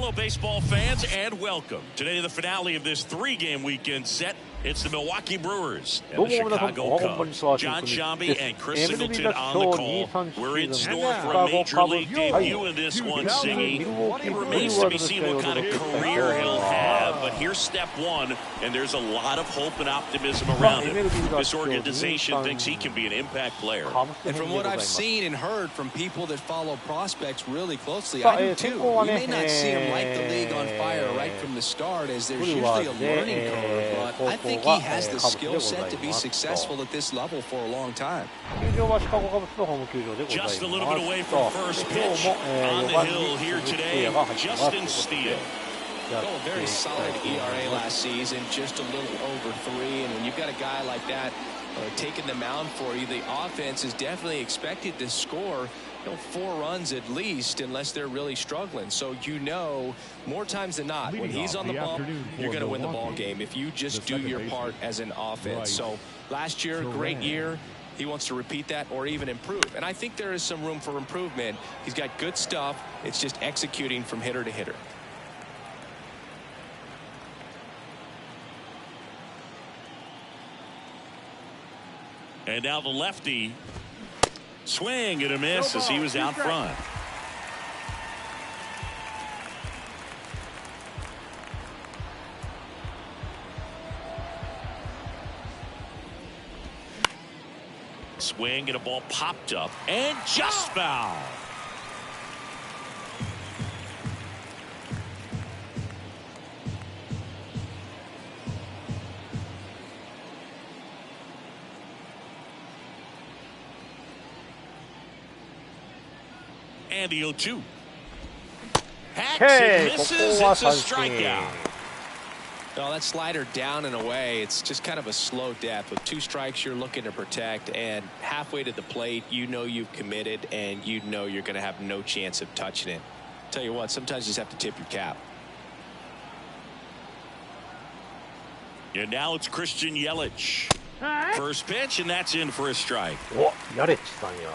Hello, baseball fans, and welcome. Today, the finale of this three-game weekend set. It's the Milwaukee Brewers and the Chicago Cubs. John Shambi and Chris Singleton on the call. We're in store for a major league debut in this one, Singy. It remains to be seen what kind of career he'll have, but here's step one, and there's a lot of hope and optimism around him. This organization thinks he can be an impact player. And from what I've seen and heard from people that follow prospects really closely, I do too. You may not see him light the league on fire right from the start, as there's usually a learning curve, but I think he has the skill set to be successful at this level for a long time. Just a little bit away from first pitch on the hill here today, Justin Steele. Oh, very solid ERA last season, just a little over 3, and when you've got a guy like that taking the mound for you, the offense is definitely expected to score 4 runs at least, unless they're really struggling. So more times than not, when he's on the bump, you're going to win the ball game if you just do your part as an offense. So last year, great year. He wants to repeat that or even improve, and I think there is some room for improvement. He's got good stuff. It's just executing from hitter to hitter. And now the lefty. Swing and a miss as he was out front. Swing and a ball popped up and just foul. And the 0-2. Hacks and misses. It's a strikeout. Well, that slider down and away, it's just kind of a slow death. With 2 strikes, you're looking to protect, and halfway to the plate, you've committed, and you're going to have no chance of touching it. Tell you what, sometimes you just have to tip your cap. And now it's Christian Yelich. First pitch, and that's in for a strike. Oh, Yelichさんや。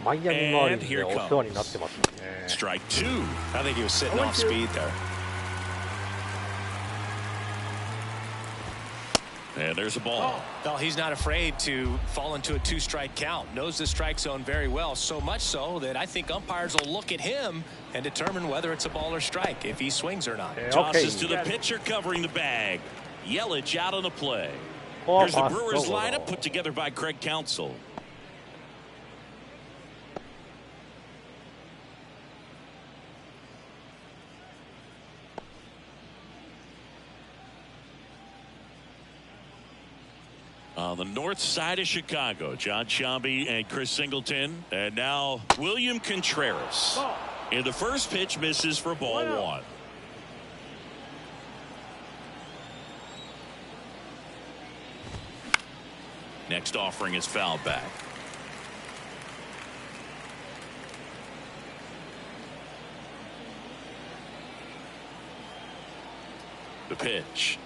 マイアミ周りでお世話になってますよね。Strike 2. I think he was sitting off speed there. And there's a ball. Well, he's not afraid to fall into a 2-strike count. Knows the strike zone very well, so much so that I think umpires will look at him and determine whether it's a ball or strike, if he swings or not. Tosses to the pitcher covering the bag. Yelich out on the play. Here's the Brewers lineup put together by Craig Counsell. On the north side of Chicago, John Shambi and Chris Singleton. And now William Contreras. And the first pitch misses for ball 1. Next offering is fouled back. The pitch.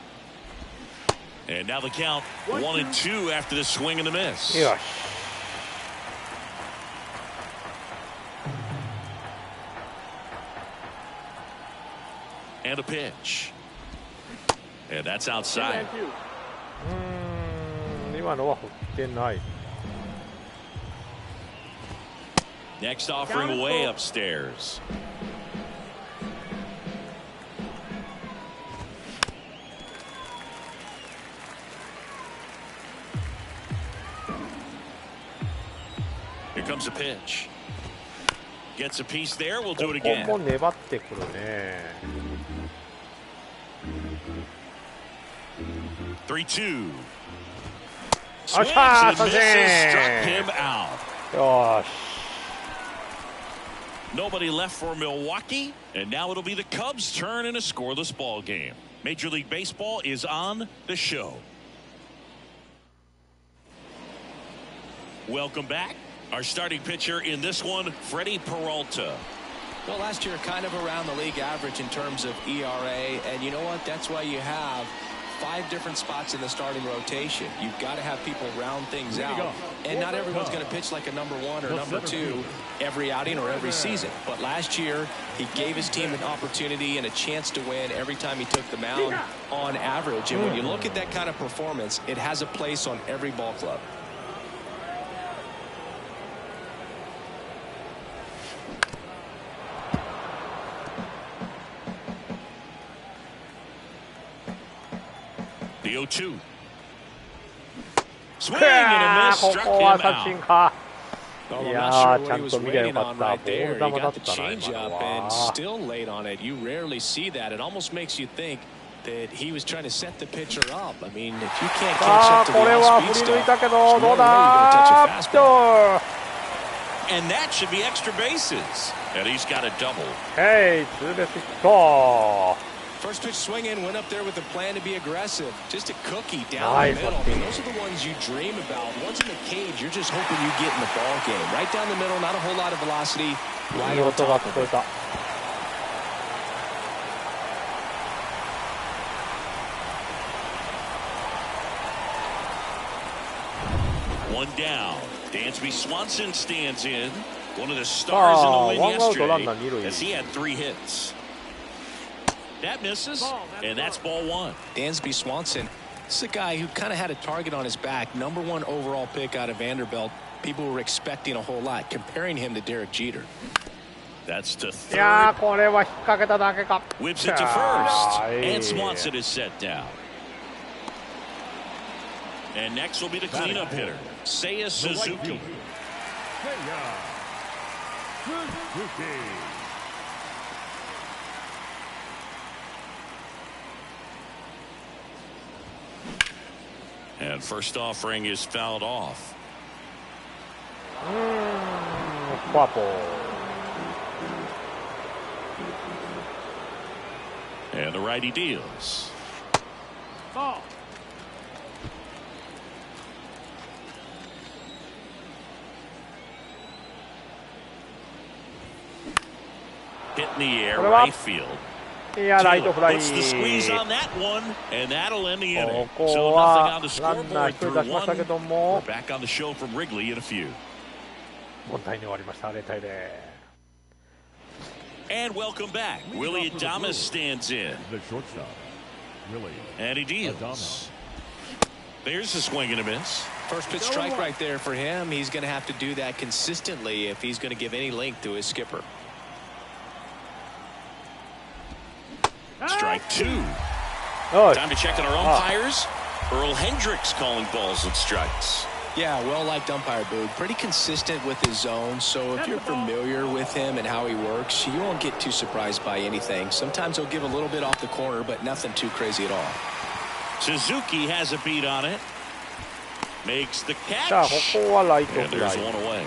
And now the count 1-2 after the swing and the miss. Yeah. And a pitch. And that's outside. 今のは振ってない。Next offering way upstairs. Here comes a pitch. Gets a piece there. We'll do it again. ここも粘ってくるね。3-2. Swings and misses. Struck him out. よし。Nobody left for Milwaukee, and now it'll be the Cubs' turn in a scoreless ball game. Major League Baseball is on the show. Welcome back. Our starting pitcher in this one, Freddie Peralta. Well, last year kind of around the league average in terms of ERA, and you know what? That's why you have 5 different spots in the starting rotation. You've got to have people round things out. And not everyone's going to pitch like a number 1 or number 2 every outing or every season. But last year, he gave his team an opportunity and a chance to win every time he took the mound on average. And when you look at that kind of performance, it has a place on every ball club. The 0-2. Swing and a miss. Struck him out. Well, I'm not sure what he was waiting on right there. He got the changeup and still laid on it. You rarely see that. It almost makes you think that he was trying to set the pitcher up. I mean, if you can't catch up to the off-speed stuff, there's no way you're going to touch a fastball. And that should be extra bases. And he's got a double. Hey, ツーベースヒット。 First pitch swing in, went up there with a plan to be aggressive. Just a cookie down the middle. I mean, those are the ones you dream about. Once in the cage, you're just hoping you get in the ball game. Right down the middle, not a whole lot of velocity. Right on top of it. One down. Dansby Swanson stands in. One of the stars in the win yesterday, as he had 3 hits. That misses, and that's ball 1. Dansby Swanson, this is a guy who kind of had a target on his back. Number 1 overall pick out of Vanderbilt. People were expecting a whole lot, comparing him to Derek Jeter. That's to third. いやー、これは引っ掛けただけか。 Whips it to first, and Swanson is set down. And next will be the cleanup hitter, Seiya Suzuki. And first offering is fouled off. And the righty deals. Ball. Hit in the air, right field. Puts the squeeze on that one, and that'll end the inning. So nothing on the scoreboard through 1. We're back on the show from Wrigley in a few. And welcome back. Willie Adames stands in. And he deals. There's a swing and a miss. First pitch strike right there for him. He's going to have to do that consistently if he's going to give any length to his skipper. Strike 2. Time to check on our umpires. Earl Hendricks calling balls and strikes. Yeah, well-liked umpire, Boog. Pretty consistent with his zone, so if you're familiar with him and how he works, you won't get too surprised by anything. Sometimes he'll give a little bit off the corner, but nothing too crazy at all. Suzuki has a beat on it. Makes the catch. And there's one away.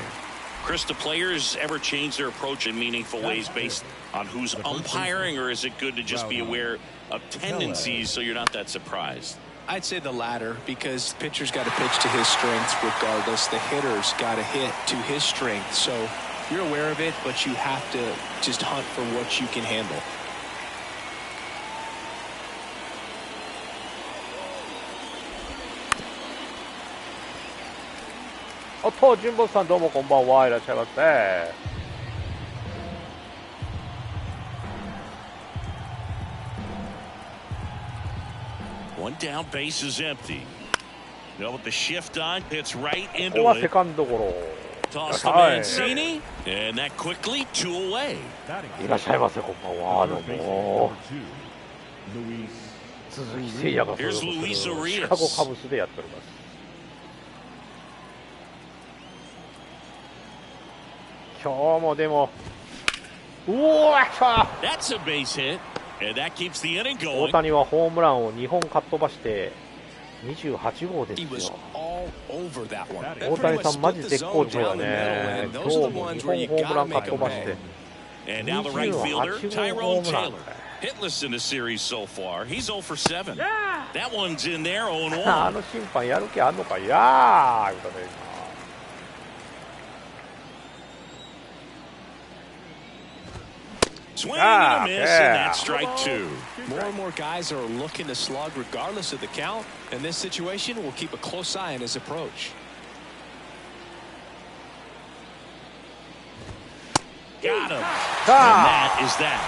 Chris, do players ever change their approach in meaningful ways based on who's umpiring, or is it good to just be aware of tendencies so you're not that surprised? I'd say the latter, because the pitcher's got to pitch to his strengths regardless. The hitter's got to hit to his strength. So you're aware of it, but you have to just hunt for what you can handle. Junbo-san, どうもこんばんは。いらっしゃいませ。One down, base is empty. Now with the shift on, hits right into it. Toss to Mancini, and that quickly 2 away. いらっしゃいませ、こんばんは。どうも。鈴木誠也が所属するシカゴカブスでやっております。今日もでも、That's a base hit, and that keeps the inning going. 大谷はホームランを2本かっ飛ばして28号ですよ。大谷さんマジ絶好調だね。今日も2本ホームランかっ飛ばして28号ホームラン。Hitless in the series so far. He's 0 for 7. That one's in there, 0-1. あの審判やる気あんのかいやー。Swing and a miss, and that's strike two. More and more guys are looking to slug regardless of the count. In this situation, we'll keep a close eye on his approach. Got him. And that is that.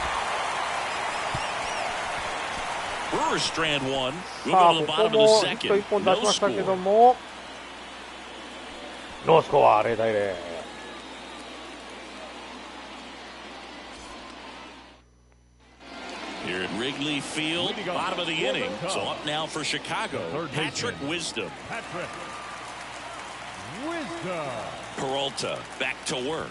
Brewers strand one. We'll go to the bottom of the second. No score. No score. 0対0。Here at Wrigley Field, bottom of the inning. So up now for Chicago, Patrick Wisdom. Peralta back to work.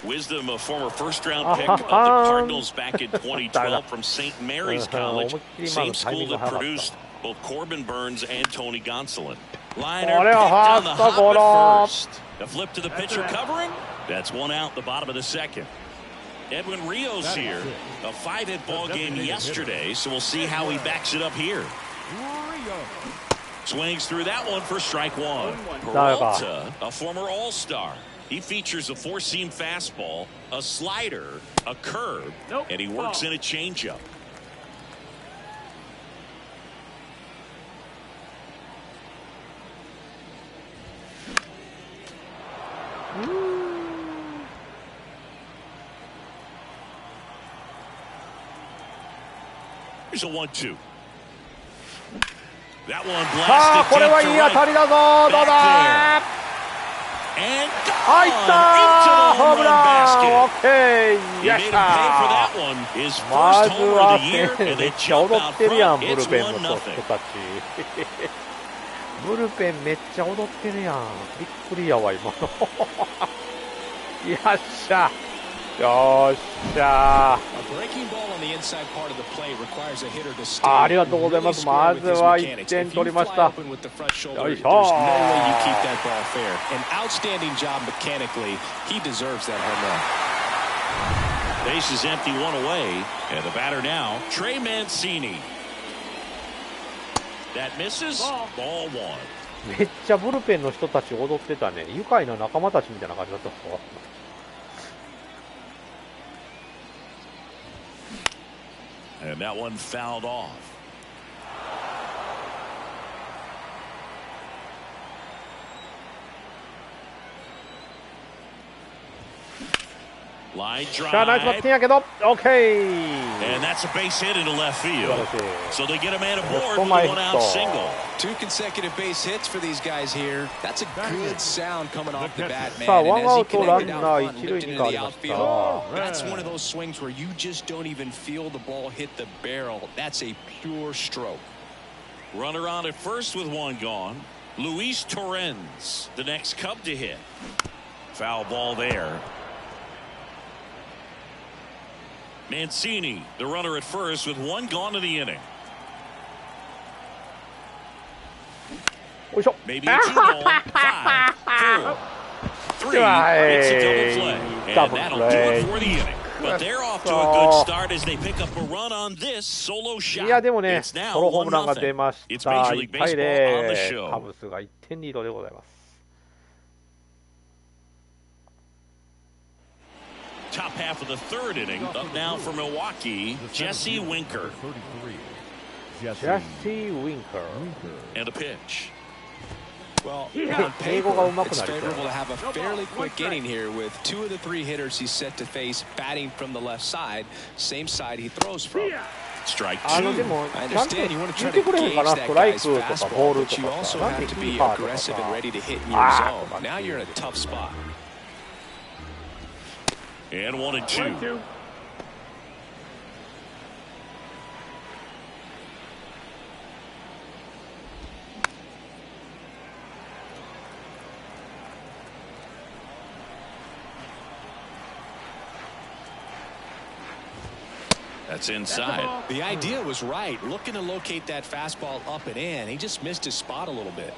Wisdom, a former first-round pick of the Cardinals back in 2012 from St. Mary's College, same school that produced both Corbin Burns and Tony Gonsolin. Liner picked on the hop at first. A flip to the pitcher covering. That's one out, the bottom of the second. Edwin Rios here, a 5-hit ball game yesterday, so we'll see how he backs it up here. Swings through that one for strike one. Peralta, a former All-Star. He features a four-seam fastball, a slider, a curve, and he works in a changeup. Here's a 1-2. That one blasted deep to right. Back there. And gone into the home run basket. He made him pay for that one. His first homer of the year, and they jump out front. It's 1-0. ブルペンめっちゃ踊ってるやん。びっくりやわ、今の。よっしゃ。よっしゃ。ありがとうございます。まずは1点取りました。よいしょ。Bases empty, one away, and the batter now, Trey Mancini. That misses. Ball one. めっちゃブルペンの人たち踊ってたね。愉快な仲間たちみたいな感じだった。And that one fouled off. Line drive. And that's a base hit into left field. So they get a man aboard with a one-out single. 2 consecutive base hits for these guys here. That's a good sound coming off the bat, man. さあ、ワンアウ And ト as ラ he ン connected ナ out ー front, 一塁 moved に into 変わ the りました。 outfield, that's one of those swings where you just don't even feel the ball hit the barrel. That's a pure stroke. Runner on at first with one gone. Luis Torrens, the next Cub to hit. Foul ball there. Mancini, the runner at first with one gone to the inning. Maybe a 2-ball, 5, 4, 3. It's a double play. And that'll do it for the inning. But they're off to a good start as they pick up a run on this solo shot. いやでもね、 It's now ソロホームランが出 1-0. まし It's た。 Major League 1対 Baseball on the 0。 show. カブスが1点リードでございます。Top half of the third inning. Up now for Milwaukee, Jesse Winker. Jesse Winker. And a pitch. Well, on paper, it's favorable to have a fairly quick inning here with 2 of the 3 hitters he's set to face batting from the left side, same side he throws from. Strike 2. I understand you want to try to gauge that guy's fastball, but you also have to be aggressive and ready to hit in your zone. Now you're in a tough spot. And 1-2. That's inside. The idea was right. Looking to locate that fastball up and in. He just missed his spot a little bit.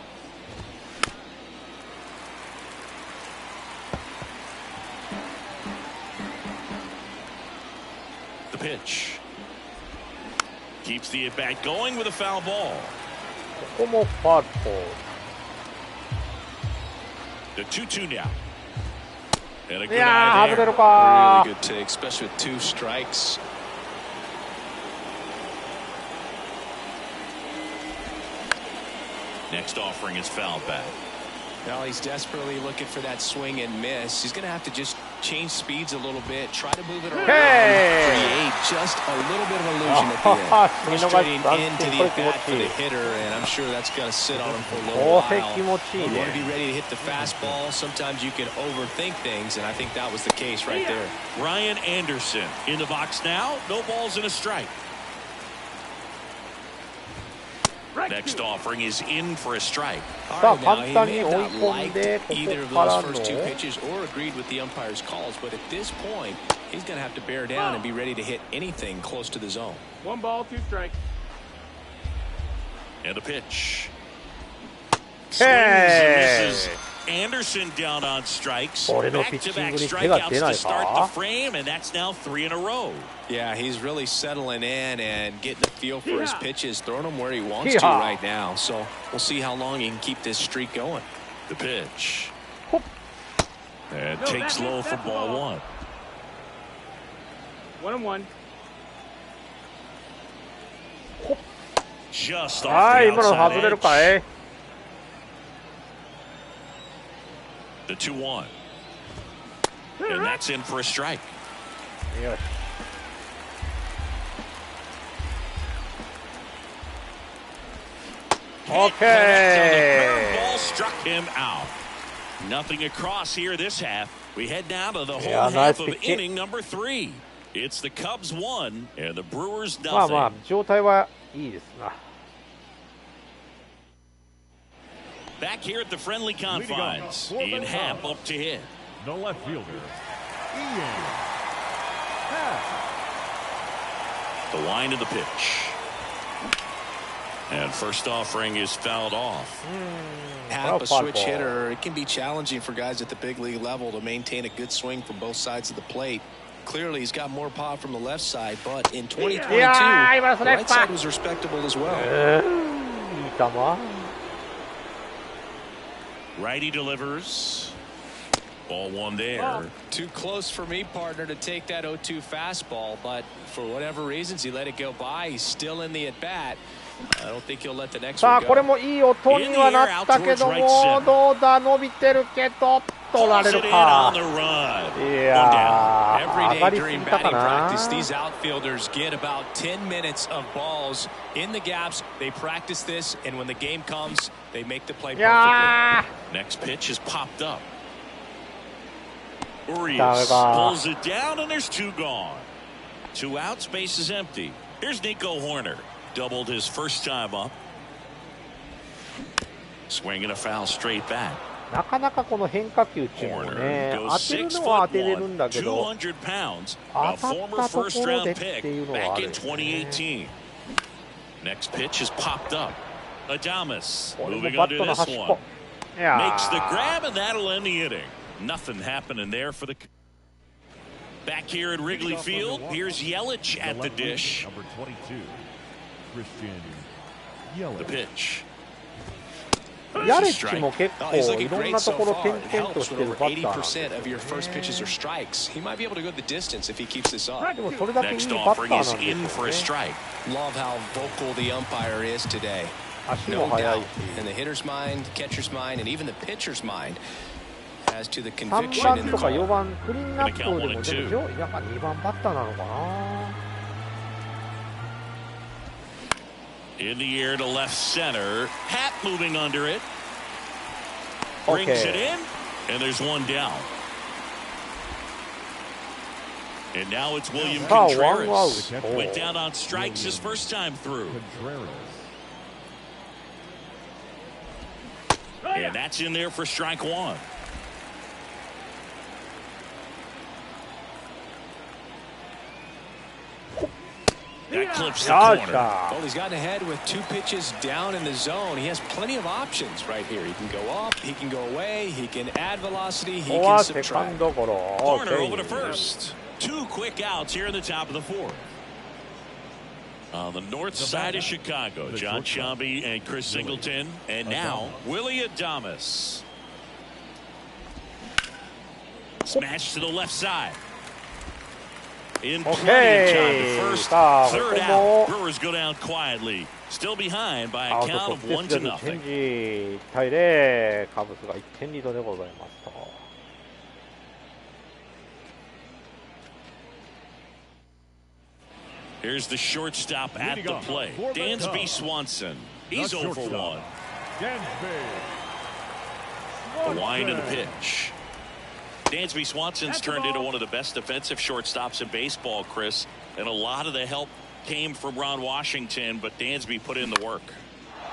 The pitch. Keeps the at-bat going with a foul ball. ここもファウルボール。 The 2-2 now. And a good いやー、 eye 外れ there. るか Really good take, especially with 2 strikes. Next offering is fouled back. Well, he's desperately looking for that swing and miss. He's going to have to just change speeds a little bit, try to move it around, create just a little bit of illusion at the end. Frustrating end to the at-bat for the hitter, and I'm sure that's going to sit on him for a little while. You want to be ready to hit the fastball. Sometimes you can overthink things, and I think that was the case right there. Ryan Anderson in the box now. No balls and a strike. Next offering is in for a strike. さあ簡単に追い込んでこ either こ of から those の first 2 pitches or agreed with the umpire's calls, but at this point he's going to have to bear down and be ready to hit anything close to the zone. 1 ball, 2 strikes. And a pitch. Swings and misses. Anderson down on strikes. Back-to-back strikeouts to start the frame, and that's now 3 in a row. Yeah, he's really settling in and getting a feel for his pitches, throwing them where he wants to right now. So we'll see how long he can keep this streak going. The pitch. And takes low for ball 1. 1-1. Just off the outside edge. The 2-1. And that's in for a strike. Yes. Okay. Ball struck him out. Nothing across here this half. We head down to the whole half of inning number 3. It's the Cubs 1 and the Brewers nothing. まあまあ状態はいいですな。Back here at the friendly confines, Ian Happ up to hit. The left fielder, Ian Happ. The line of the pitch. And first offering is fouled off. Happ, a switch hitter. It can be challenging for guys at the big league level to maintain a good swing from both sides of the plate. Clearly, he's got more power from the left side, but in 2022, the right side was respectable as well. Righty delivers. Ball 1 there. Too close for me, partner, to take that 0-2 fastball, but for whatever reasons, he let it go by. He's still in the at-bat. I don't think he'll let the next one go. さあこれもいい音にはなったけども、どうだ、伸びてるけど取られるか。いやー、上がりすぎたかな。 These outfielders get about 10 minutes of balls in the gaps. They practice this, and when the game comes, they make the play perfectly. Next pitch is popped up. Urias pulls it down, and there's 2 gone. 2 outs, base is empty. Here's Nico Horner. Doubled his first time up. Swinging a foul straight back. なかなかこの変化球っていうのもね、当てるのは当てれるんだけど、 200 pounds, 当 a たった former と first ころ round でっ pick ていうのはあ back る in 2018. Next pitch is popped up. Adames moving under this one. Makes the grab, and that'll end the inning. Nothing happening there for the. Back here at Wrigley Field, here's Yelich at the dish. Number 22, Christian The pitch. ヤレッチも結構いろんなところ転々としてるバッターなんですよね。 80% of your first pitches are strikes. He might be able to go the distance if he keeps this up. でもそれだけいいバッターなんですよね。 Love how vocal the umpire is today. 足も速いし。 In the hitter's mind, catcher's mind, and even the pitcher's mind as to the 3 conviction 番 in と the か call. 4番クリーンアップでもでも上位なんか2番バッターなのかな。 In the air to left center. Happ moving under it. Brings it in, and there's 1 down. And now it's William Contreras. Went down on strikes his first time through. And that's in there for strike 1. That clips the corner. Well, he's gotten ahead with 2 pitches down in the zone. He has plenty of options right here. He can go up, he can go away, he can add velocity, he can subtract. Corner over to first. 2 quick outs here in the top of the 4th. On the north side of Chicago, John Shambi and Chris Singleton. And now, Willie Adames. Smash to the left side. In plenty of time to first, third out. Brewers go down quietly. Still behind by a count of 1-0. 1対0、カブスが1点リードでございますと。Here's the shortstop at the plate. Dansby Swanson. He's 0 for 1. A wind of the pitch. Dansby Swanson's turned into one of the best defensive shortstops in baseball, Chris, and a lot of the help came from Ron Washington, but Dansby put in the work.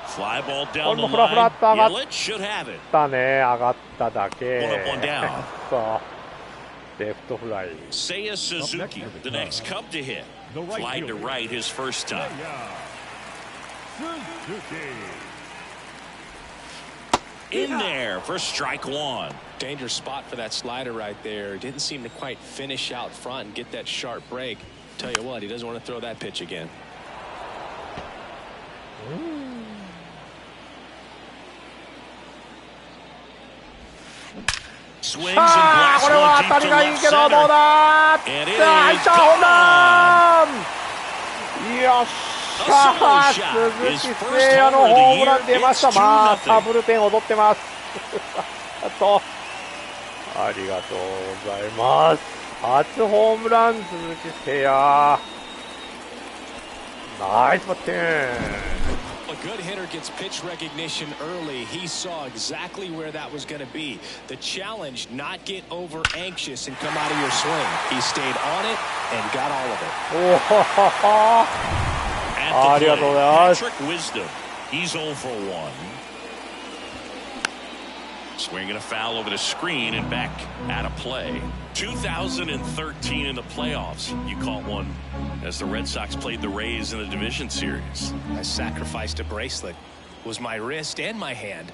Fly ball down the line. Yelich should have it. だね、上がっただけ。 One up, one down. そう。レフトフライ。Seiya Suzuki, the next Cub to hit. Fly to right his first time. In there for strike one. Dangerous spot for that slider right there. Didn't seem to quite finish out front and get that sharp break. Tell you what, he doesn't want to throw that pitch again. Swings and blasts one deep to left center. And it is gone. よっしゃー、鈴木誠也のホームラン出ました。またブルペン踊ってます。ありがとうございます。初ホームラン、鈴木誠也。ナイスバッティング。A good hitter gets pitch recognition early. He saw exactly where that was going to be. The challenge, not get over anxious and come out of your swing. He stayed on it and got all of it. ありがとうございます。 Patrick Wisdom. He's 0 for 1. Swinging a foul over the screen and back out of play. 2013 in the playoffs. You caught one as the Red Sox played the Rays in the division series. I sacrificed a bracelet. It was my wrist and my hand.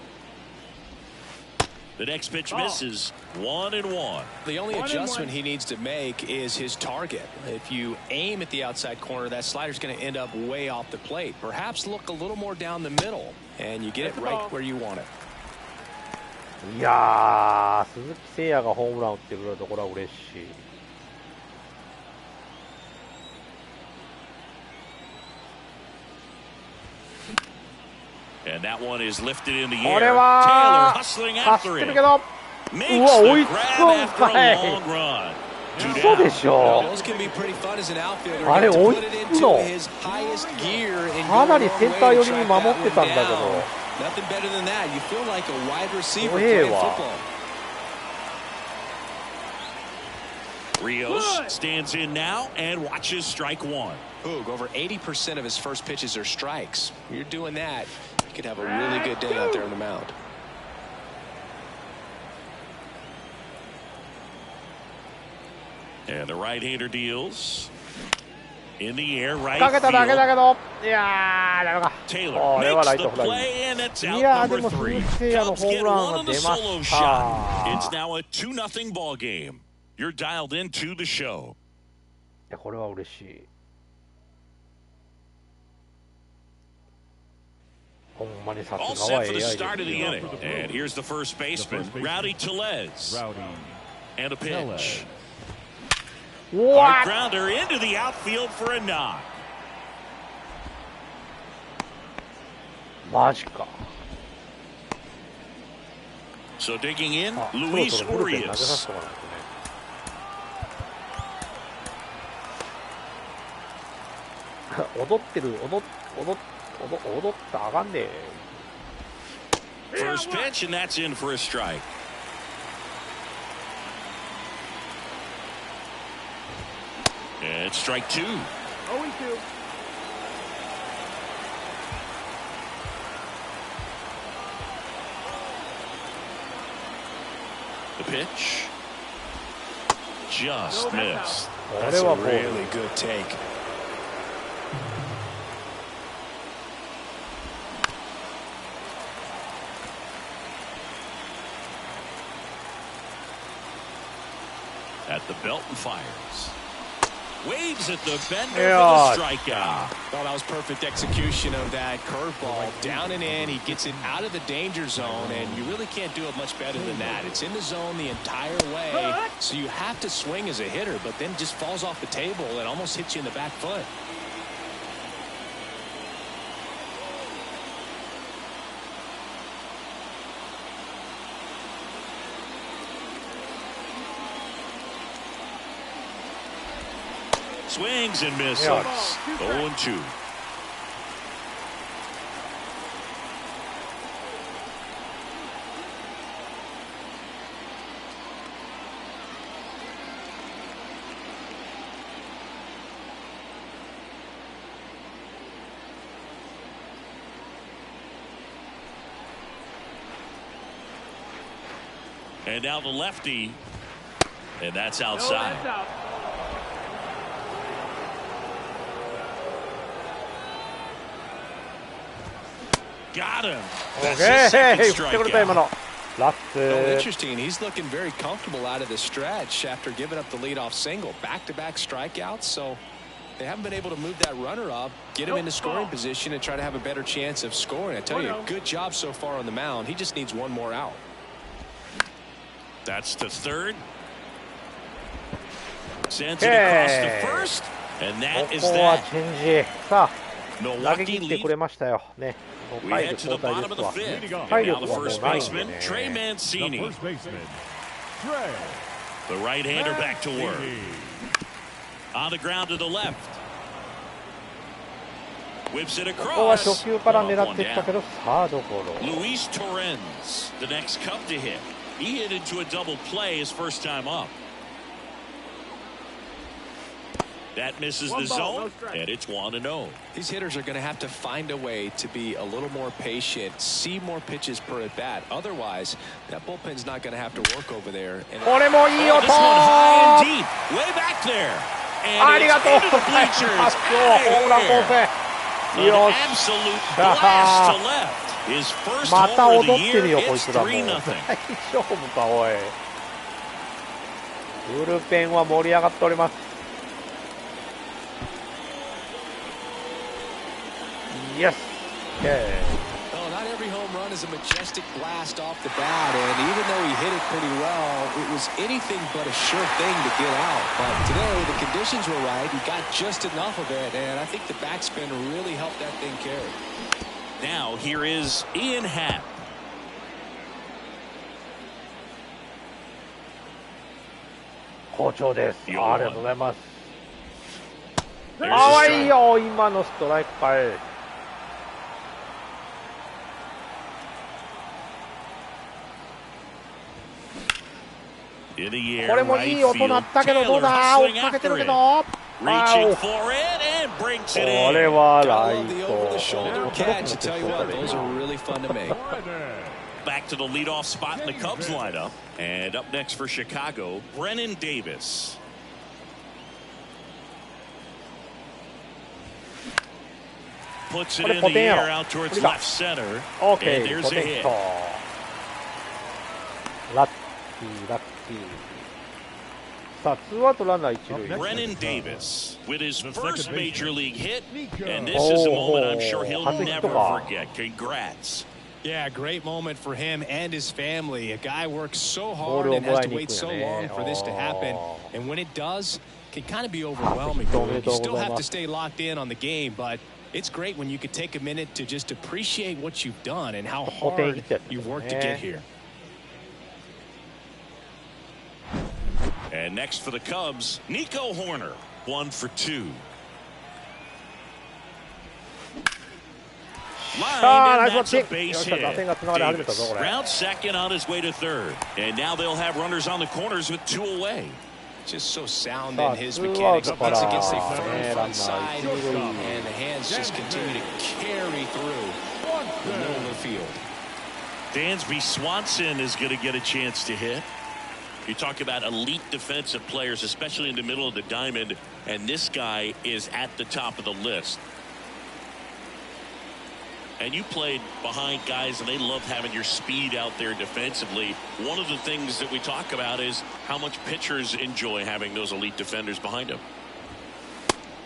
The next pitch misses. 1-1. The only adjustment he needs to make is his target. If you aim at the outside corner, that slider's going to end up way off the plate. Perhaps look a little more down the middle, and you get it right where you want it. いやー、鈴木誠也がホームラン打ってくれるところは嬉しい。And that one is lifted in the こ air. れは Taylor hustling 走 after ってる him. けど、うわ、 Makes 追い the つ grab くん after か a い。 long run. 嘘でしょ。 Those can be pretty fun as an outfielder. あれ To 追い put it つくの。 into his highest gear and かな go り a セン long ター way 寄 to りに track 守 that って one たんだけ down. ど。 Nothing better than that. You feel like a wide receiver 怖え playing わ。 football. Rios stands in now and watches strike one. Boog, over 80% of his first pitches are strikes. You're doing that, you could have a really good day out there on the mound. And the right-hander deals. In the air, right かけただけだ field. けど、いやー、ダメか。 Taylor これは makes ライ the トフライ。 play, and it's い out やー、で number も鈴木 3. 誠也の Cubs ホー get ムラン one が on the 出ま solo し shot. た。 It's now a 2-0 ball game. You're dialed into the show. いや、これは嬉しい。ほんまにさ All すがは set for AI the です start of the よ。 inning. And here's the first baseman, Rowdy Tellez. And a pitch. うわ Hard grounder into the outfield for a knock. マジか。 So digging in, あ、そろ Luis そろブルペン投げさ Urias. せておかないとね。踊ってる、踊ったらあかんねえ。 First pitch, and that's in for a strike. And it's strike two. 0-2。The pitch. Just missed. こ That's れ a はボール。 really good take. At the belt and fires. Waves at the bender for the strikeout. Well, that was perfect execution of that curveball. Down and in, he gets it out of the danger zone, and you really can't do it much better than that. It's in the zone the entire way, so you have to swing as a hitter, but then just falls off the table and almost hits you in the back foot. Swings and misses. 0-2. And now the lefty, and that's outside. Got him. That's his second strikeout. Oh, interesting. He's looking very comfortable out of the stretch after giving up the leadoff single. Back-to-back strikeouts, so they haven't been able to move that runner up, get him into scoring position, and try to have a better chance of scoring. I tell you, good job so far on the mound. He just needs one more out. That's to third. Sends it across to first, and that is that. Milwaukee lead. We head to the bottom of the fifth. And now the first baseman, Trey Mancini. The right-hander back to work. On the ground to the left. Whips it across. Luis Torrens, the next Cub to hit. He hit into a double play his first time up. That misses the zone, and it's 1-0. These hitters are going to have to find a way to be a little more patient, see more pitches per at bat. Otherwise, that bullpen's not going to have to work over there. And this one high and deep, way back there. And it's into the bleachers. An absolute blast to left. His first homer of the year. It's 3-0. 大丈夫かおい。ブルペンは盛り上がっております。Yes. Okay. Well, not every home run is a majestic blast off the bat, and even though he hit it pretty well, it was anything but a sure thing to get out. But today, the conditions were right. He got just enough of it, and I think the backspin really helped that thing carry. Now, here is Ian Happ. Good. ありがとうございます。かわいいよ、今のストライクかい。これもいい音鳴ったけどどうだ、追っかけてるけど。これはライト。Back to the leadoff spot in the Cubs lineup. And up next for Chicago, Brennan Davis. Puts it in the air out towards left center. Okay, and there's a hit. Lucky. さあ、ツーアウトランナー一塁。Brennan Davis with his first major league hit, and this is a moment I'm sure he'll never forget. Congrats. Yeah, great moment for him and his family. A guy works so hard and has to wait so long for this to happen. And when it does, it can kind of be overwhelming. You still have to stay locked in on the game, but it's great when you can take a minute to just appreciate what you've done and how hard you've worked to get here. And next for the Cubs, Nico Horner, 1 for 2. Line, and that's a base hit. Davis, round second on his way to third. And now they'll have runners on the corners with 2 away. Just so sound in his mechanics. Once it gets a firm front side, and the hands just continue to carry through the middle of the field. Dansby Swanson is going to get a chance to hit. You talk about elite defensive players, especially in the middle of the diamond, and this guy is at the top of the list. And you played behind guys, and they love having your speed out there defensively. One of the things that we talk about is how much pitchers enjoy having those elite defenders behind them.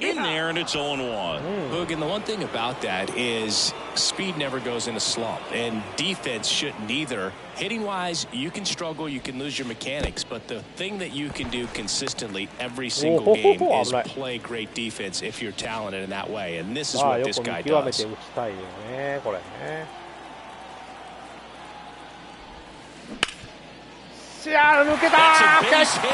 in there, and it's 0-1. Hoog, and the one thing about that is speed never goes in a slump, and defense shouldn't either. Hitting-wise, you can struggle, you can lose your mechanics, but the thing that you can do consistently every single game is play great defense if you're talented in that way, and this is what this guy does. 抜けたー！ナイスピン！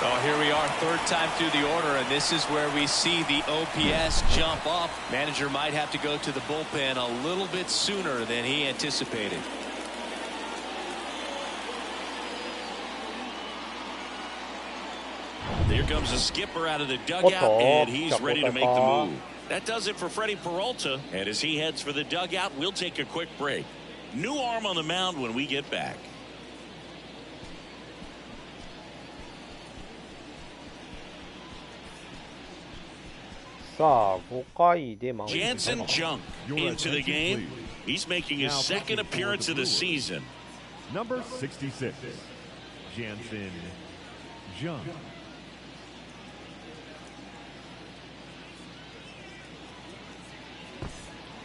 Well, here we are, third time through the order, and this is where we see the OPS jump up. Manager might have to go to the bullpen a little bit sooner than he anticipated. Here comes the skipper out of the dugout, and he's ready to make the move. That does it for Freddie Peralta, and as he heads for the dugout, we'll take a quick break. New arm on the mound when we get back. Jansen Junk into the game. He's making his second appearance of the season. Number 66, Jansen Junk.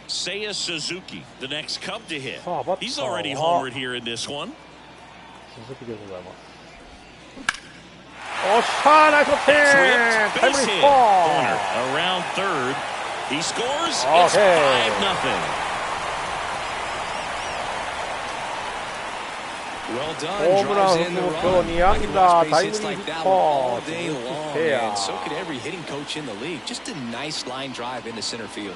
Seiya Suzuki, the next Cub to hit. He's already homered here in this one. Base hit. Corner around third. He scores. It's 5-0. Well done. Drives in the run. I can watch base hits like that one all day long, and so could every hitting coach in the league. Just a nice line drive into center field.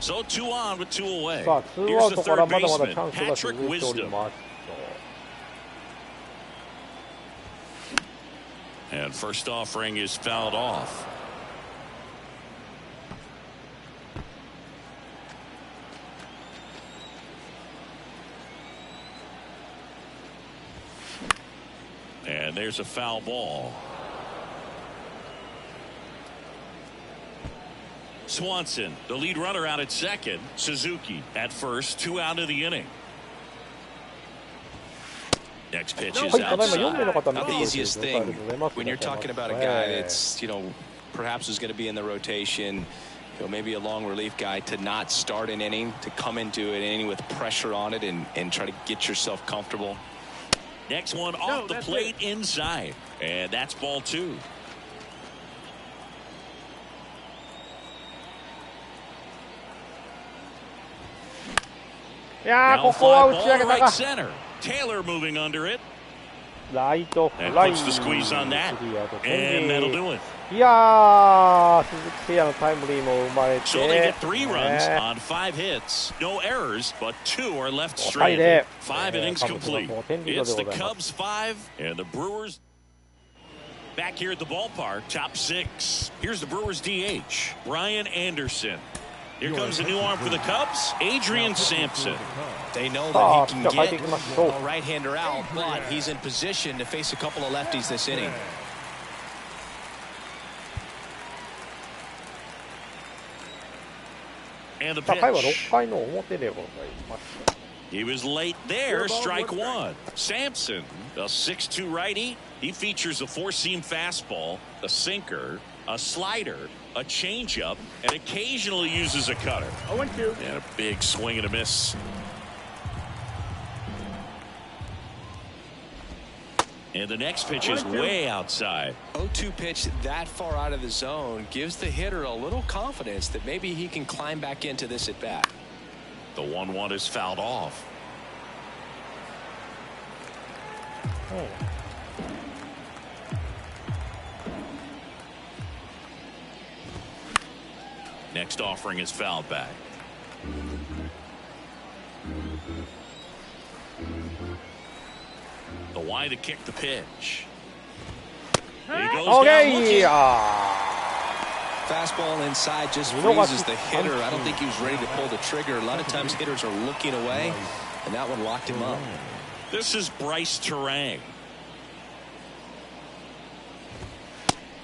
So 2 on with 2 away. Here's the third baseman, Patrick Wisdom. And first offering is fouled off. And there's a foul ball. Swanson, the lead runner, out at second. Suzuki at first, 2 out of the inning. Next pitch is outside. Not the easiest thing when you're talking about a guy that's, perhaps is going to be in the rotation, maybe a long relief guy, to not start an inning, to come into an inning with pressure on it and try to get yourself comfortable. Next one off the plate inside, and that's ball 2. Now fly ball to right center. Taylor moving under it. And puts the squeeze on that. And that'll do it. So they get 3 runs on 5 hits. No errors, but 2 are left stranded. 5 innings complete. It's the Cubs 5 and the Brewers. Back here at the ballpark, top 6. Here's the Brewers DH, Brian Anderson. Here comes a new arm for the Cubs, Adrian Sampson. They know that he can get a right-hander out, but he's in position to face a couple of lefties this inning. And the pitch. He was late there, strike 1. Sampson, a 6'2" righty. He features a 4-seam fastball, a sinker, a slider, a changeup, and occasionally uses a cutter. 0-2. And a big swing and a miss. And the next pitch is way outside. 0-2 pitch that far out of the zone gives the hitter a little confidence that maybe he can climb back into this at bat. The 1-1 is fouled off. Next offering is fouled back. The Y to kick the pitch. He goes down looking. Fastball inside just freezes the hitter. I don't think he was ready to pull the trigger. A lot of times hitters are looking away, and that one locked him up. This is Bryce Terang.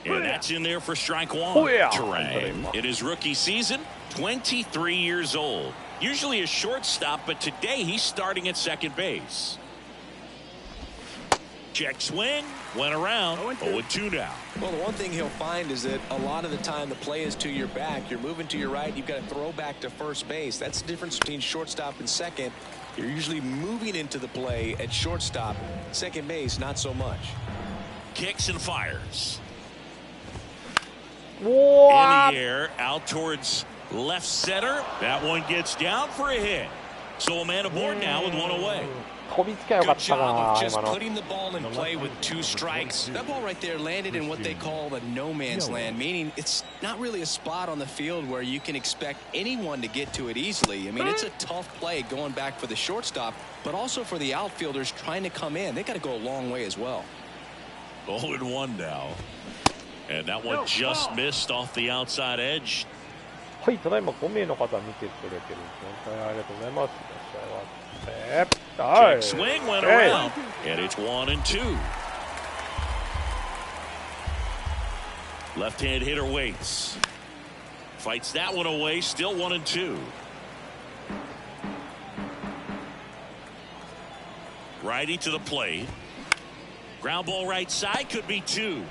And that's in there for strike 1. Terang, in his rookie season, 23 years old. Usually a shortstop, but today he's starting at second base. Check swing, went around, 0-2 now. Well, the one thing he'll find is that a lot of the time the play is to your back. You're moving to your right, you've got to throw back to first base. That's the difference between shortstop and second. You're usually moving into the play at shortstop. Second base, not so much. Kicks and fires. What? In the air, out towards left center. That one gets down for a hit. So a man aboard now with one away. Good job of just putting the ball in play with 2 strikes. That ball right there landed in what they call the no man's land, meaning it's not really a spot on the field where you can expect anyone to get to it easily. I mean, it's a tough play going back for the shortstop, but also for the outfielders trying to come in. They got to go a long way as well. 0-1 now. And that one just missed off the outside edge. はい、ただいま5名の方見てくれてる。本当にありがとうございます。Check swing went around, and it's 1-2. Left-hand hitter waits. Fights that one away, still 1-2. Righty to the plate. Ground ball right side, could be 2.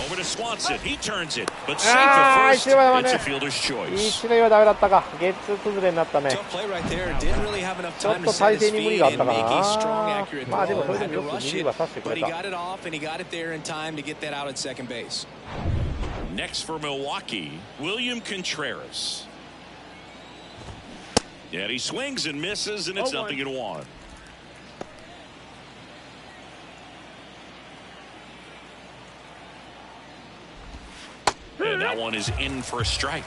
Over to Swanson. He turns it, but safe at first. It's a fielder's choice. 一塁はダメだったか。ゲッツー崩れになったね。ちょっと体勢に無理があったかな。まあでもそれでもよく二塁は刺してくれた。Next for Milwaukee, William Contreras. And he swings and misses, and it's 0-1. And that one is in for a strike.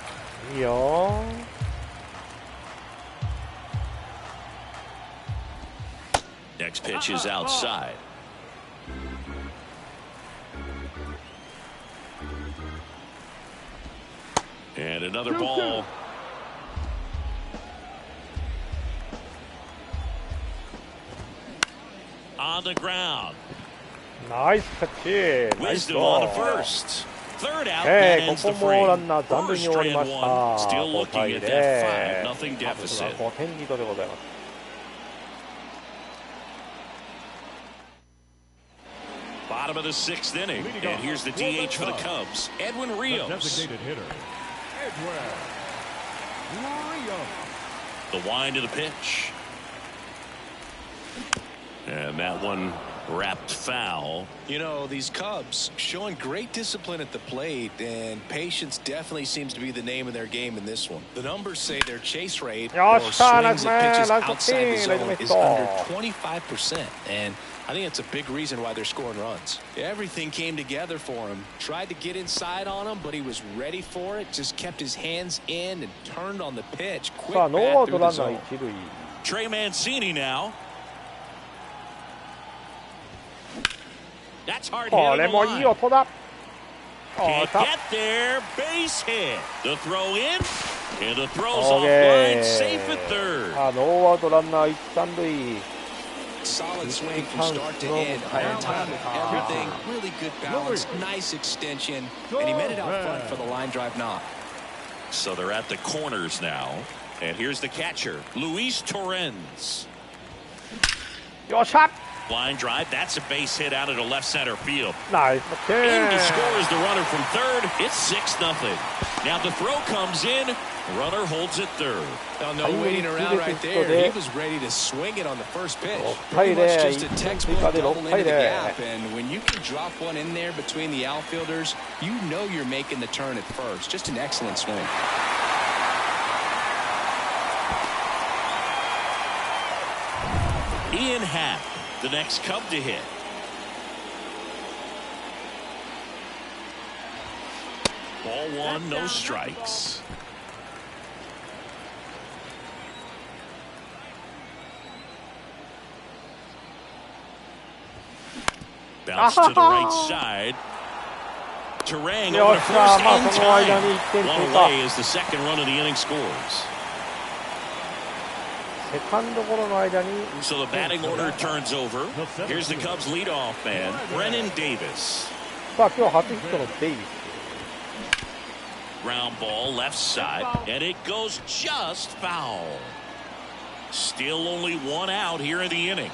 Yeah. Next pitch is outside. And another ball. On the ground. Nice catch. Wisdom on the first. Third out, that ends the frame. First strand one, still looking at that 5-0 deficit. Bottom of the 6th inning, and here's the DH for the Cubs, Edwin Rios. The wind of the pitch. And that one wrapped foul. You know, these Cubs showing great discipline at the plate, and patience definitely seems to be the name of their game in this one. The numbers say their chase rate or swings at pitches outside the zone is under 25%, and I think it's a big reason why they're scoring runs. Everything came together for him. Tried to get inside on him, but he was ready for it. Just kept his hands in and turned on the pitch. Quick bat through the zone. Trey Mancini now. That's hard hit on the line. Can't get there. Base hit. The throw in. And the throw's offline. Safe at third. Solid swing from start to end. On top of everything. Really good balance. Nice extension. And he made it out front for the line drive knock. So they're at the corners now. And here's the catcher, Luis Torrens. Line drive. That's a base hit out into left center field. Nice. In to score is the runner from third. It's 6-0. Now the throw comes in. Runner holds it third. Oh, no waiting around right there. He was ready to swing it on the first pitch. Pretty much just a textbook double into the gap. And when you can drop one in there between the outfielders, you know you're making the turn at first. Just an excellent swing. Ian Happ, the next Cub to hit. Ball one, no strikes. Bounce to the right side. Terang over to first in time. One away as the second run of the inning scores. So the batting order turns over. Here's the Cubs leadoff man, Brennan Davis. Ground ball left side, and it goes just foul. Still only one out here in the inning.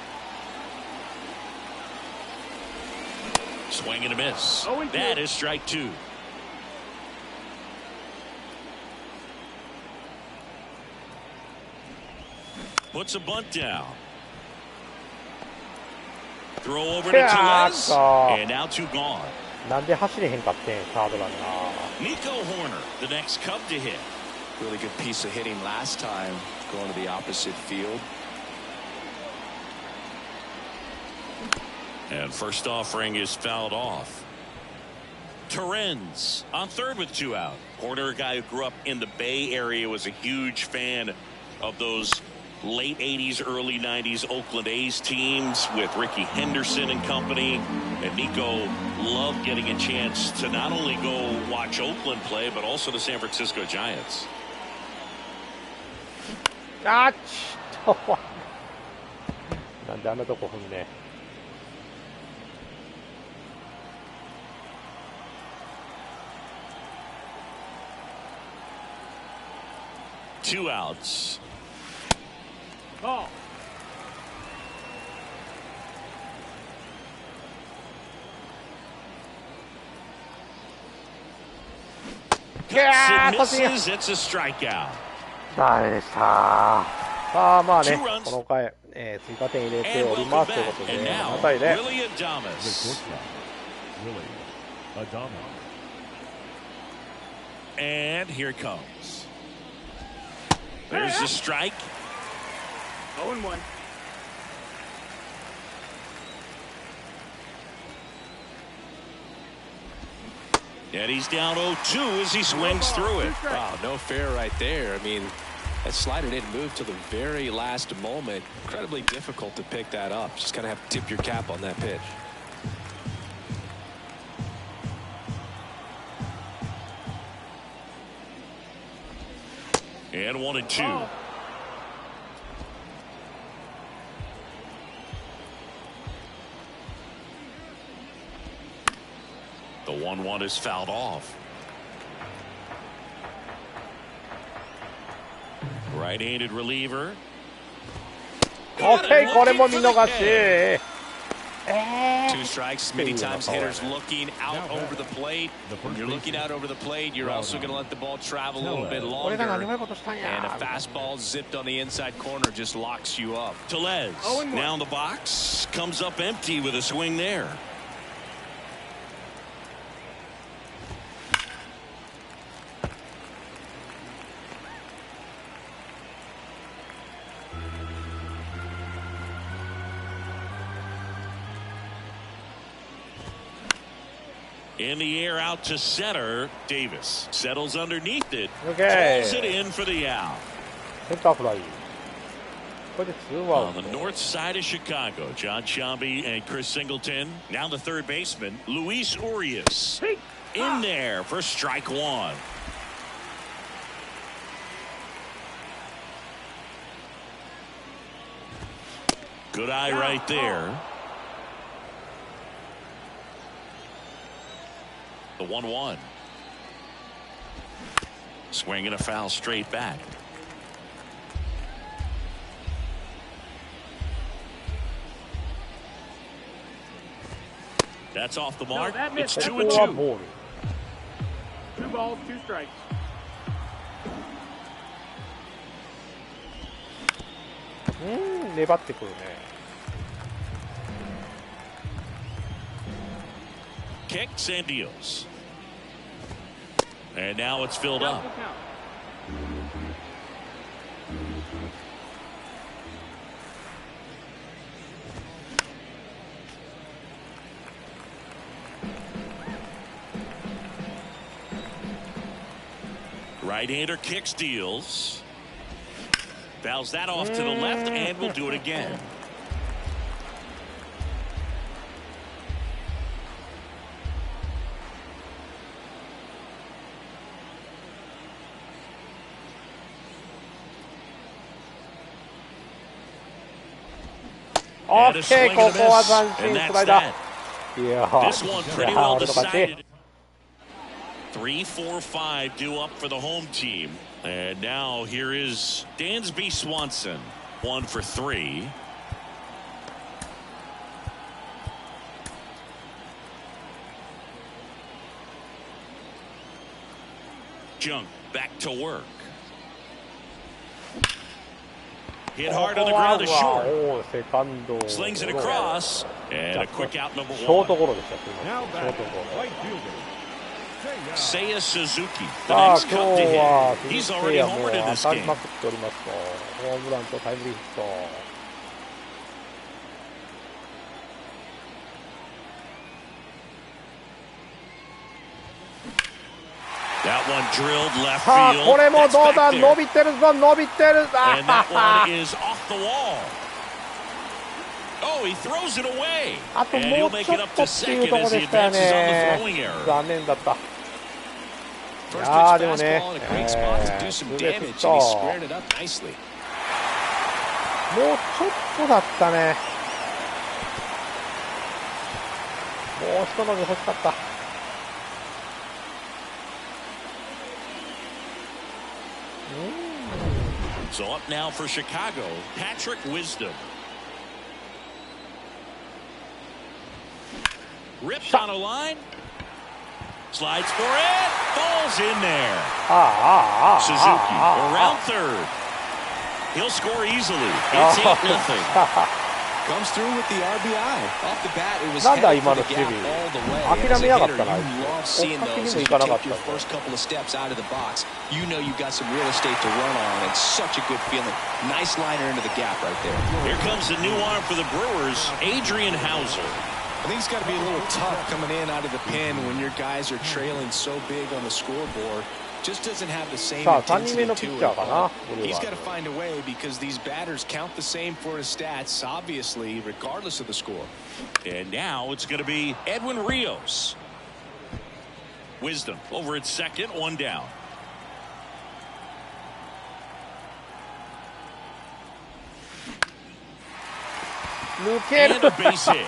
Swing and a miss. That is strike two. Puts a bunt down. Throw over to Tellez. And now two gone. なんで走れへんかってん、サードランナー。Nico Horner, the next Cub to hit. Really good piece of hitting last time, going to the opposite field. And first offering is fouled off. Terrens on third with two out. Horner, a guy who grew up in the Bay Area, was a huge fan of those late 80s, early 90s Oakland A's teams with Ricky Henderson and company. And Nico loved getting a chance to not only go watch Oakland play, but also the San Francisco Giants. あっちょっとなんであんなとこ踏んね。Two outs. Ball. Misses. It's a strikeout. ダメでした。さあまあね、この回、追加点入れておりますということで、7対0。And here it comes. There's the strike. 0-1. And he's down 0-2 as he swings through it. Wow, no fair right there. I mean, that slider didn't move till the very last moment. Incredibly difficult to pick that up. Just kind of have to tip your cap on that pitch. And 1-2. The 1-1 is fouled off. Right-handed reliever. Okay, これも見逃し。Two strikes. Many times hitters looking out over the plate. When you're looking out over the plate, you're also going to let the ball travel a little bit longer. And a fastball zipped on the inside corner just locks you up. Tellez now in the box, comes up empty with a swing there. In the air out to center. Davis settles underneath it. Okay. Pulls it in for the out. On the north side of Chicago, John Shambi and Chris Singleton. Now the third baseman, Luis Urias. In there for strike one. Good eye right there. The 1-1. Swing and a foul straight back. That's off the mark. It's 2-2. 2 balls, 2 strikes. Kicks and deals. And now it's filled up. Right-hander kicks, deals. Fouls that off to the left, and will do it again. Okay, ここは三振スライダー。いやー、 This one pretty well decided. 3-4-5 due up for the home team. And now here is Dansby Swanson. 1 for 3. Junk back to work. Hit hard on the ground to short. Slings it across. And a quick out, number 1. Seiya Suzuki, the next come to hit. He's already homered in this game. That one drilled left field. これもどうだ、伸びてるぞ、伸びてる。 And that one is off the wall. Oh, he throws it away. あと And も he'll う make ちょ it っ up と to っていう second とこ as ろ he でしたよ advances on the ね。 throwing error. 残念だった。い First やー pitch でもね、 fastball in a great spot to do some ツーベース damage, ヒッ and ト。 he もう squared it up nicely. ちょっとだったね。もう一伸び欲しかった。So up now for Chicago, Patrick Wisdom. Ripped on a line. Slides for it. Falls in there. Suzuki around third. He'll score easily. It's 8-0. Comes through with the RBI. Off the bat, it was なんだ headed 今 for の the 守 gap 備 all the way. And 諦 as め a やがっ hitter, たな。 you love seeing 追っかけに those も as い you かなかっ take た your ぞ。 first couple of steps out of the box. You know you've got some real estate to run on, and such a good feeling. Nice liner into the gap right there. Here comes the new arm for the Brewers, Adrian Hauser. I think it's got to be a little tough coming in out of the pen when your guys are trailing so big on the scoreboard. Just doesn't have the same さあ、3人目 intensity のピ to ッチャー it. かな。 He's got to find a way because these batters count the same for his stats, obviously, regardless of the score. And now it's going to be Edwin Rios. Wisdom over at second, 1 down. And a base hit.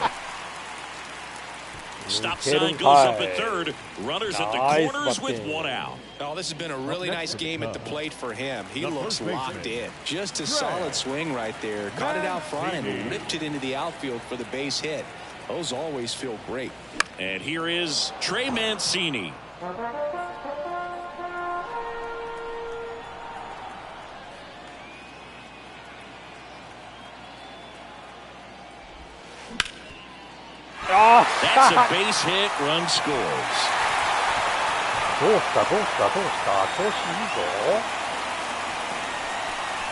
Stop sign goes up at third. Runners at the corners with 1 out. Oh, this has been a really nice game at the plate for him. He looks locked in. Just a solid swing right there. Caught it out front and ripped it into the outfield for the base hit. Those always feel great. And here is Trey Mancini. That's a base hit, run scores. どうした調子いいぞ。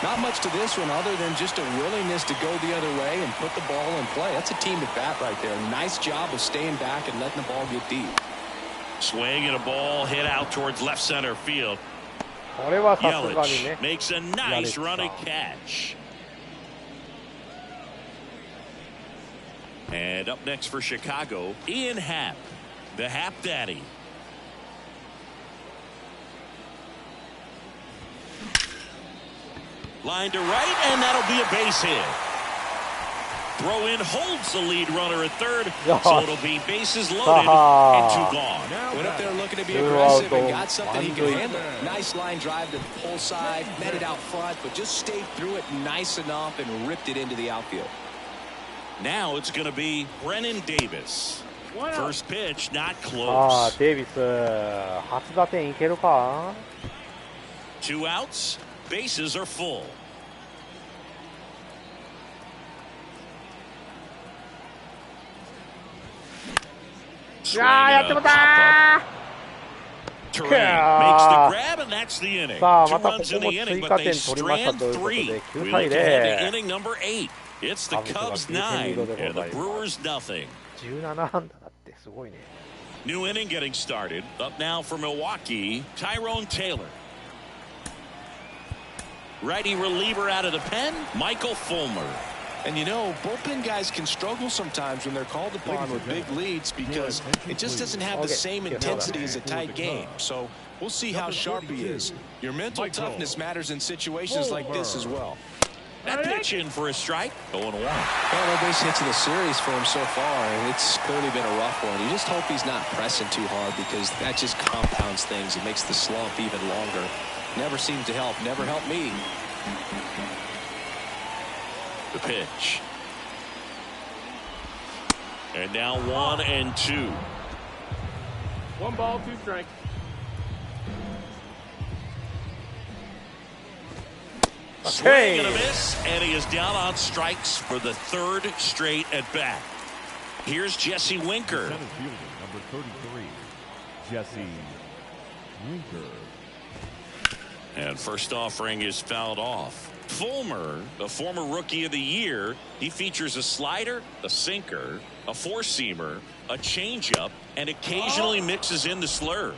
Not much to this one other than just a willingness to go the other way and put the ball in play. That's a team at bat right there. Nice job of staying back and letting the ball get deep. Swing and a ball hit out towards left center field. これはさすがにね。 Yelich makes a nice running catch. And up next for Chicago, Ian Happ, the Happ Daddy. Line to right, and that'll be a base hit. Throw in holds the lead runner at third, so it'll be bases loaded and 2 gone. Went up there looking to be aggressive and got something he can handle. Nice line drive to the pull side, met it out front, but just stayed through it nice enough and ripped it into the outfield. Now it's going to be Brennan Davis. First pitch, not あ close. あ、デイビス、初打点いけるか。 2 outs, bases are full. いやー、やってもたー。 Terrain makes the grab, and that's the inning. さあ、 2 またこ runs こ in も the 追 inning, 加 but they 点取りました strand ということ 3. で、9 We 対 look ahead to 0。 inning number 8. It's the Cubs 9 and the Brewers nothing. 17安打だってすごいね。 New inning getting started. Up now for Milwaukee, Tyrone Taylor. Righty reliever out of the pen, Michael Fulmer. And you know, bullpen guys can struggle sometimes when they're called upon with big leads because it just doesn't have the same intensity as a tight game. So we'll see how sharp he is. Your mental toughness matters in situations like this as well. That pitch in for a strike. 0-1. Well, no base hits in the series for him so far, and it's clearly been a rough one. You just hope he's not pressing too hard because that just compounds things. It makes the slump even longer. Never seemed to help. Never helped me. The pitch. And now 1-2. 1 ball, 2 strikes. Swing and a miss, and he is down on strikes for the 3rd straight at bat. Here's Jesse Winker. Center fielder, number 33, Jesse Winker. And first offering is fouled off. Fulmer, the former Rookie of the Year, he features a slider, a sinker, a four-seamer, a changeup, and occasionally mixes in the slurve.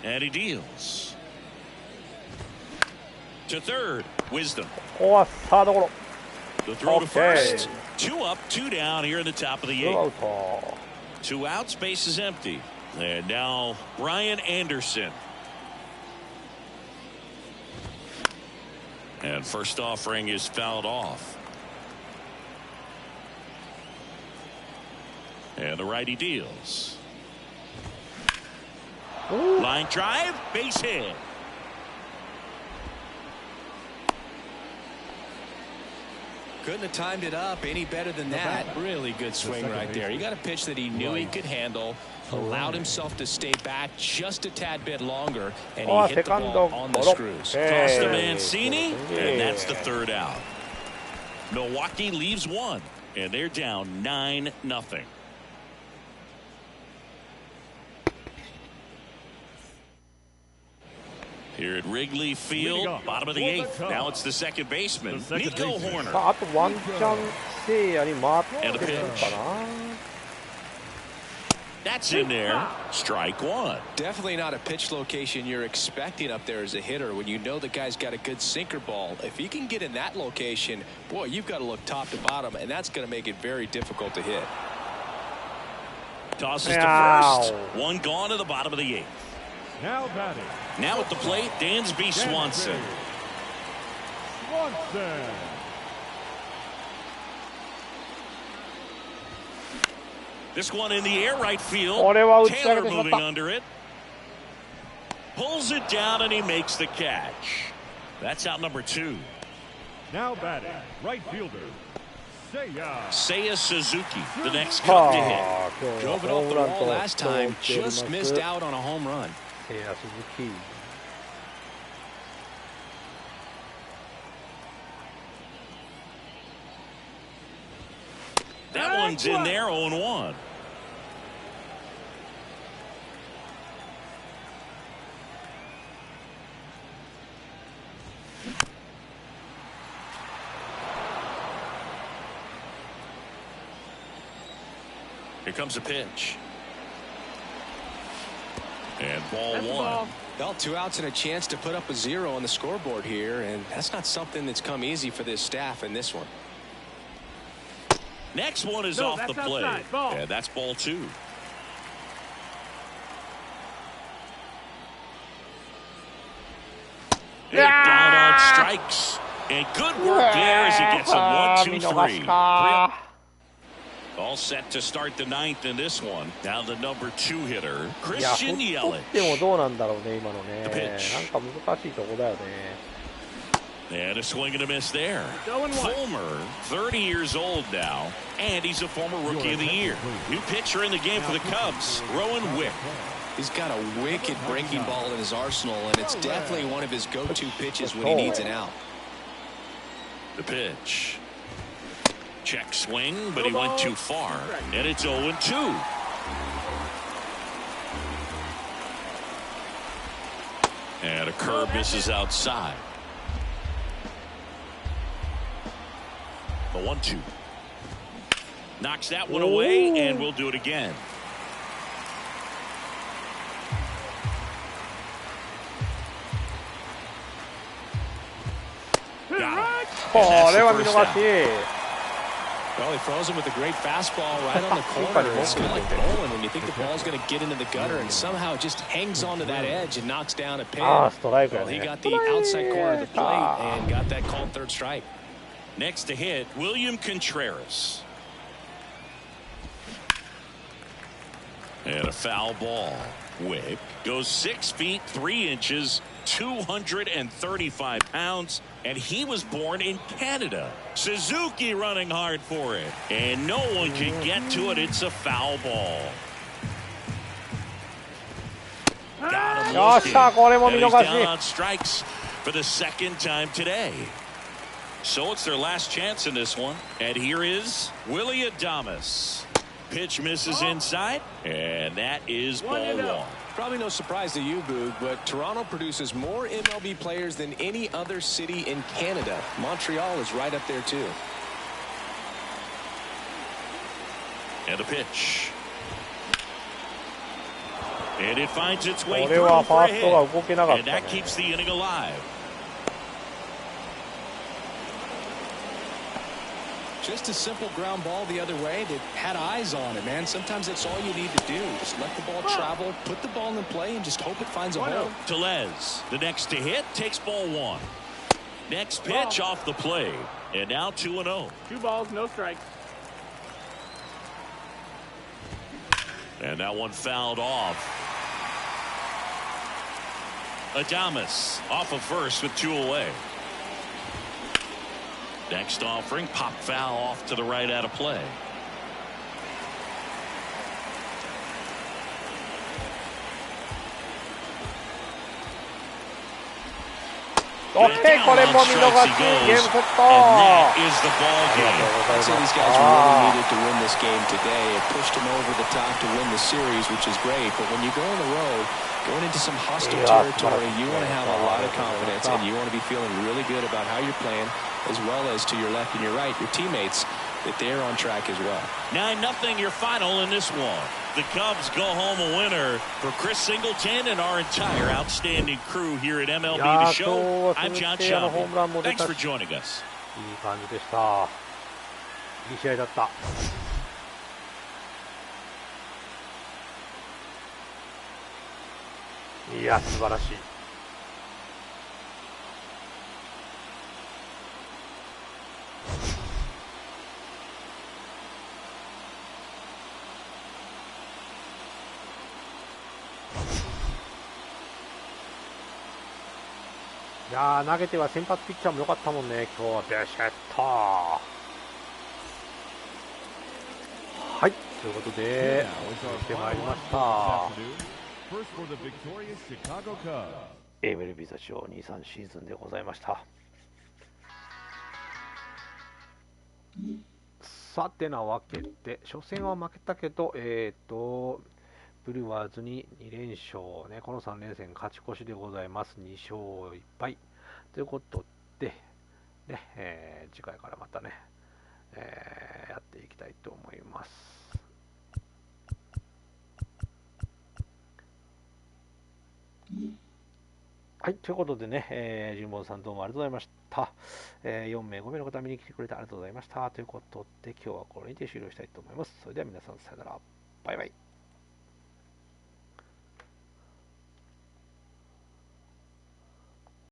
And he deals. To third, Wisdom. ここはサードゴロ。 The throw to Okay. first. 2 up, 2 down here in the top of the ツーア 8th. ウト。 2 outs, base is empty. And now Brian Anderson. And first offering is fouled off. And the righty deals. Line drive, base hit. Couldn't have timed it up any better than that. Really good swing right there. He got a pitch that he knew he could handle, allowed himself to stay back just a tad bit longer, and he hit the ball on the screws. Toss to Mancini, and that's the 3rd out. Milwaukee leaves 1, and they're down 9-0. Here at Wrigley Field, bottom of the 8th. Now it's the second baseman, Nico Horner. あとワンチャン聖夜に回ってくるかな。 That's in there. Strike 1. Definitely not a pitch location you're expecting up there as a hitter when you know the guy's got a good sinker ball. If he can get in that location, boy, you've got to look top to bottom, and that's going to make it very difficult to hit. Tosses to first. 1 gone to the bottom of the 8th. Now batting. Now at the plate, Dansby Swanson. Swanson. This one in the air right field. Taylor moving under it. Pulls it down and he makes the catch. That's out number 2. Now batting, right fielder, Seiya Suzuki, the next cup to hit. Drove it off the wall last time, just missed out on a home run. Seiya Suzuki. That one's in there, 0-1. Here comes a pitch. And ball 1. Well, 2 outs and a chance to put up a 0 on the scoreboard here, and that's not something that's come easy for this staff in this one. Next one is off the plate. And that's ball 2. Down on strikes. And good work there as he gets a 1-2-3. All set to start the 9th in this one. Now the number 2 hitter, Christian Yelich. でもどうなんだろうね、今のね。なんか難しいとこだよね。And a swing and a miss there. Fulmer, 30 years old now, and he's a former Rookie of the Year. New pitcher in the game for the Cubs, Rowan Wick. He's got a wicked breaking ball in his arsenal, and it's definitely one of his go-to pitches when he needs an out. The pitch. Check swing, but he went too far, and it's 0-2. And a curve misses outside. The 1-2. Knocks that one away, and we'll do it again. Got it. Oh, これは見逃し。 Well, he throws him with a great fastball right on the corner. It's kind of like bowling when you think the ball's going to get into the gutter and somehow it just hangs onto that edge and knocks down a pin. Well, he got the outside corner of the plate and got that called 3rd strike. Next to hit, William Contreras. And a foul ball. Wick goes 6 feet 3 inches, 235 pounds, and he was born in Canada. Suzuki running hard for it, and no one can get to it. It's a foul ball. Got him looking, and he's down on strikes for the second time today. So it's their last chance in this one, and here is Willie Adames. Pitch misses inside, and that is ball one. Probably no surprise to you, Boog, but Toronto produces more MLB players than any other city in Canada. Montreal is right up there, too. And the pitch. And it finds its way through for a hit, and that keeps the inning alive. Just a simple ground ball the other way that had eyes on it, man. Sometimes that's all you need to do. Just let the ball travel, put the ball in play, and just hope it finds a hole. Tellez, the next to hit, takes ball one. Next pitch off the plate, and now 2-0. 2 balls, no strikes. And that one fouled off. Adames off of first with 2 away. Next offering, pop foul off to the right out of play. And that is the ball game. I'd say these guys really needed to win this game today. It pushed them over the top to win the series, which is great. But when you go on the road, going into some hostile territory, you want to have a lot of confidence, and you want to be feeling really good about how you're playing, as well as to your left and your right, your teammates, that they're on track as well. 9-0 your final in this one. The Cubs go home a winner. For Chris Singleton and our entire outstanding crew here at MLB The Show, I'm John Shambi. Thanks for joining us. いい感じでした。いい試合だった。いや、素晴らしい。いやー、投げては先発ピッチャーも良かったもんね、今日は。ビシッと。はい、ということで、来てまいりました。MLB The Show 23シーズンでございました。さてなわけで、初戦は負けたけど、ブリュワーズに2連勝、ね、この3連戦勝ち越しでございます。2勝1敗ということで、ね次回からまたね、やっていきたいと思います。はい、ということでね、神保さんどうもありがとうございました。4名、5名の方見に来てくれてありがとうございました。ということで、今日はこれにて終了したいと思います。それでは皆さん、さよなら。バイバイ。